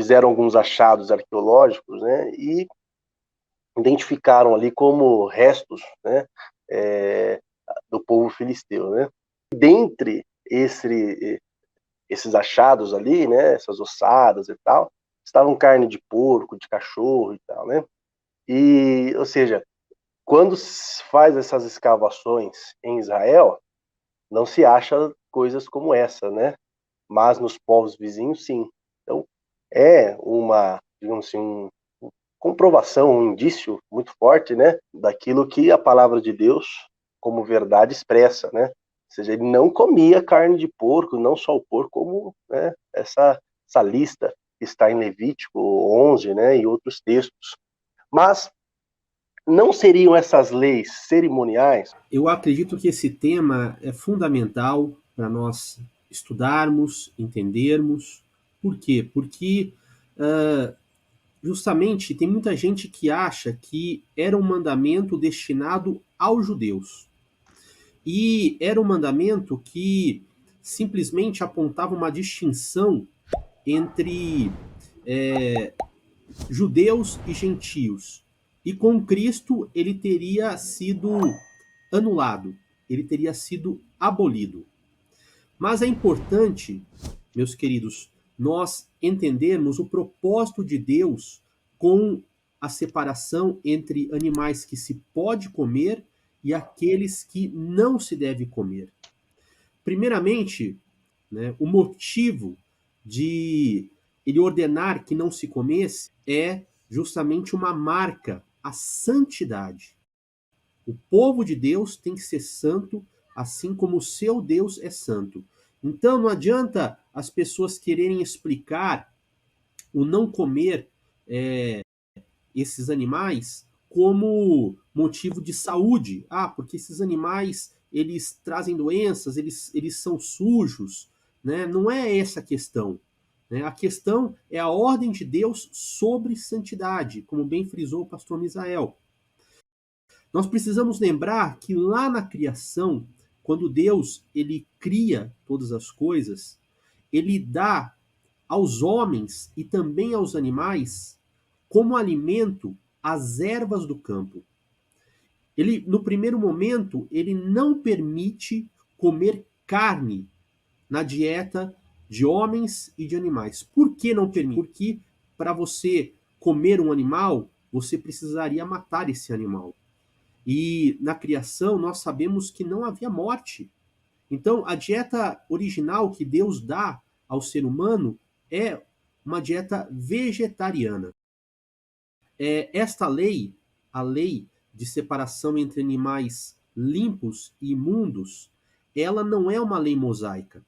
fizeram alguns achados arqueológicos, né, e identificaram ali como restos, né, do povo filisteu, né. Dentre esses achados ali, né, essas ossadas e tal, estavam carne de porco, de cachorro e tal, né. E, ou seja, quando se faz essas escavações em Israel, não se acha coisas como essa, né? Mas nos povos vizinhos, sim. Então, é uma, digamos assim, comprovação, um indício muito forte, né? Daquilo que a palavra de Deus, como verdade, expressa, né? Ou seja, ele não comia carne de porco, não só o porco, como, né, essa lista que está em Levítico 11, né, e outros textos. Mas não seriam essas leis cerimoniais? Eu acredito que esse tema é fundamental para nós estudarmos, entendermos. Por quê? Porque justamente tem muita gente que acha que era um mandamento destinado aos judeus. E era um mandamento que simplesmente apontava uma distinção entre judeus e gentios. E com Cristo ele teria sido anulado, ele teria sido abolido. Mas é importante, meus queridos, nós entendermos o propósito de Deus com a separação entre animais que se pode comer e aqueles que não se deve comer. Primeiramente, né, o motivo de ele ordenar que não se comesse é justamente uma marca, a santidade. O povo de Deus tem que ser santo, assim como o seu Deus é santo. Então não adianta as pessoas quererem explicar o não comer esses animais como motivo de saúde. Ah, porque esses animais eles trazem doenças, eles são sujos. Né? Não é essa a questão. Né? A questão é a ordem de Deus sobre santidade, como bem frisou o pastor Misael. Nós precisamos lembrar que lá na criação, quando Deus ele cria todas as coisas, ele dá aos homens e também aos animais como alimento as ervas do campo. Ele, no primeiro momento, ele não permite comer carne na dieta de homens e de animais. Por que não permite? Porque para você comer um animal, você precisaria matar esse animal. E na criação nós sabemos que não havia morte. Então a dieta original que Deus dá ao ser humano é uma dieta vegetariana. Esta lei, a lei de separação entre animais limpos e imundos, ela não é uma lei mosaica.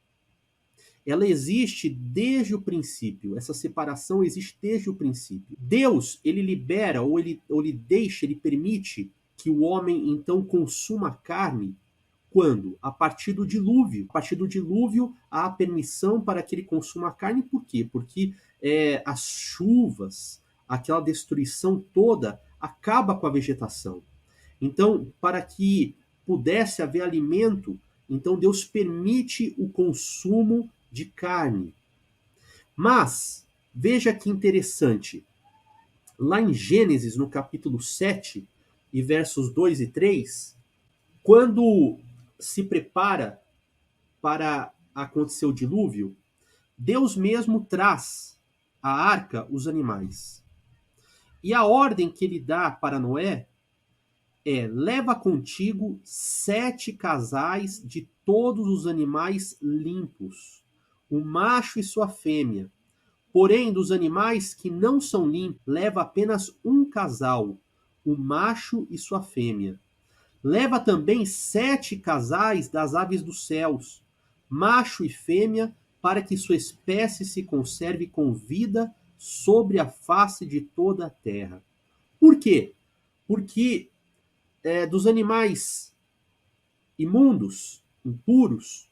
Ela existe desde o princípio. Essa separação existe desde o princípio. Deus, ele libera ou ele deixa, ele permite que o homem então consuma carne quando? A partir do dilúvio. A partir do dilúvio há permissão para que ele consuma carne. Por quê? Porque as chuvas, aquela destruição toda, acaba com a vegetação. Então, para que pudesse haver alimento, então Deus permite o consumo de carne. Mas, veja que interessante, lá em Gênesis, no capítulo 7, e versos 2 e 3, quando se prepara para acontecer o dilúvio, Deus mesmo traz à arca os animais. E a ordem que ele dá para Noé leva contigo 7 casais de todos os animais limpos, o macho e sua fêmea. Porém, dos animais que não são limpos, leva apenas um casal, o macho e sua fêmea. Leva também 7 casais das aves dos céus, macho e fêmea, para que sua espécie se conserve com vida sobre a face de toda a terra. Por quê? Porque dos animais imundos, impuros,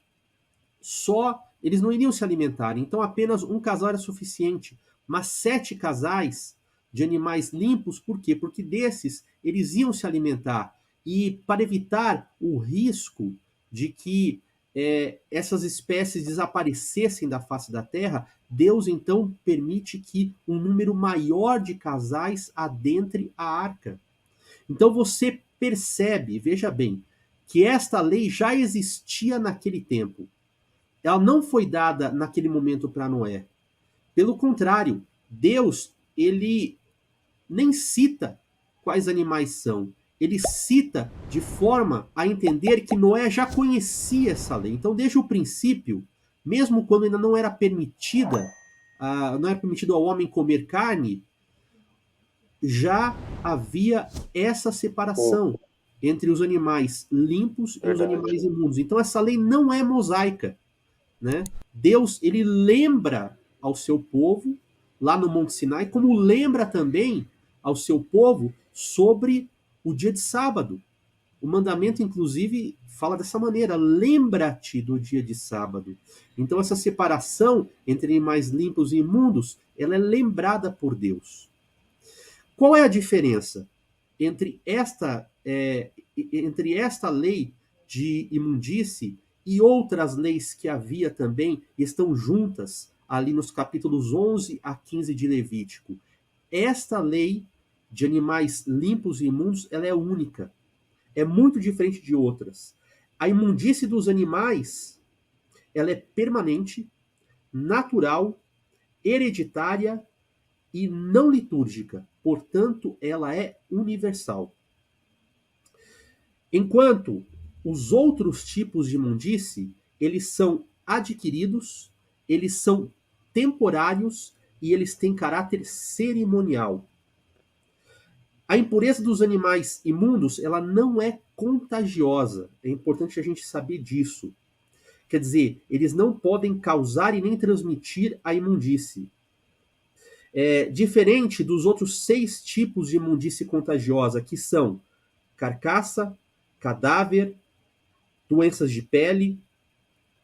só eles não iriam se alimentar. Então apenas um casal era suficiente. Mas 7 casais de animais limpos, por quê? Porque desses eles iam se alimentar. E para evitar o risco de que essas espécies desaparecessem da face da Terra, Deus então permite que um número maior de casais adentre a arca. Então você percebe, veja bem, que esta lei já existia naquele tempo. Ela não foi dada naquele momento para Noé. Pelo contrário, Deus, ele nem cita quais animais são. Ele cita de forma a entender que Noé já conhecia essa lei. Então, desde o princípio, mesmo quando ainda não era permitida, não era permitido ao homem comer carne, já havia essa Sim, separação entre os animais limpos e os verdade. animais imundos. Então, essa lei não é mosaica, né? Deus, ele lembra ao seu povo lá no Monte Sinai, como lembra também ao seu povo sobre o dia de sábado. O mandamento, inclusive, fala dessa maneira: lembra-te do dia de sábado. Então, essa separação entre animais limpos e imundos, ela é lembrada por Deus. Qual é a diferença entre esta lei de imundície e outras leis que havia também, estão juntas ali nos capítulos 11 a 15 de Levítico? Esta lei de animais limpos e imundos, ela é única. É muito diferente de outras. A imundície dos animais, ela é permanente, natural, hereditária e não litúrgica. Portanto, ela é universal. Enquanto os outros tipos de imundície, eles são adquiridos, eles são temporários e eles têm caráter cerimonial. A impureza dos animais imundos, ela não é contagiosa. É importante a gente saber disso. Quer dizer, eles não podem causar e nem transmitir a imundície. Diferente dos outros 6 tipos de imundície contagiosa, que são carcaça, cadáver, doenças de pele,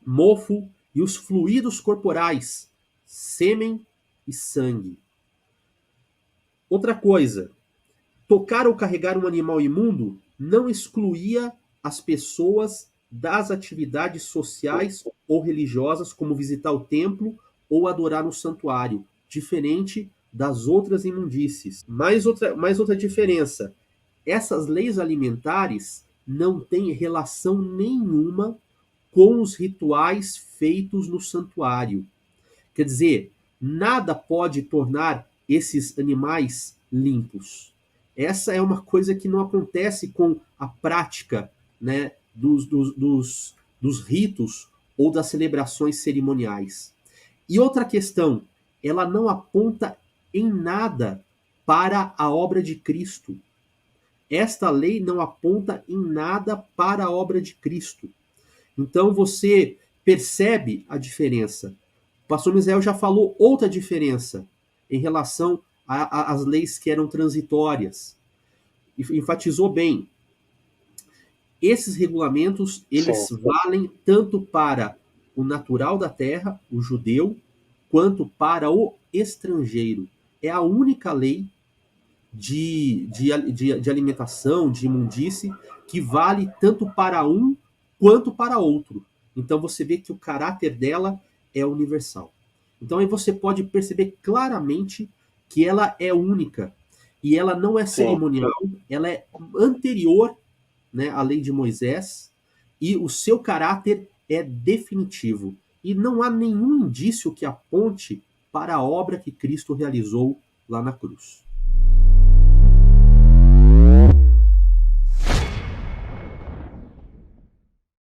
mofo e os fluidos corporais, sêmen e sangue. Outra coisa, tocar ou carregar um animal imundo não excluía as pessoas das atividades sociais ou religiosas, como visitar o templo ou adorar no santuário, diferente das outras imundícies. Mais outra diferença, essas leis alimentares não têm relação nenhuma com os rituais feitos no santuário. Quer dizer, nada pode tornar esses animais limpos. Essa é uma coisa que não acontece com a prática, né, dos ritos ou das celebrações cerimoniais. E outra questão, ela não aponta em nada para a obra de Cristo. Esta lei não aponta em nada para a obra de Cristo. Então você percebe a diferença. O pastor Misael já falou outra diferença em relação às leis que eram transitórias. E enfatizou bem. Esses regulamentos, Sim, eles valem tanto para o natural da terra, o judeu, quanto para o estrangeiro. É a única lei de alimentação, de imundície, que vale tanto para um quanto para outro. Então você vê que o caráter dela é universal. Então aí você pode perceber claramente que ela é única e ela não é sim. cerimonial, ela é anterior, né, à lei de Moisés e o seu caráter é definitivo. E não há nenhum indício que aponte para a obra que Cristo realizou lá na cruz.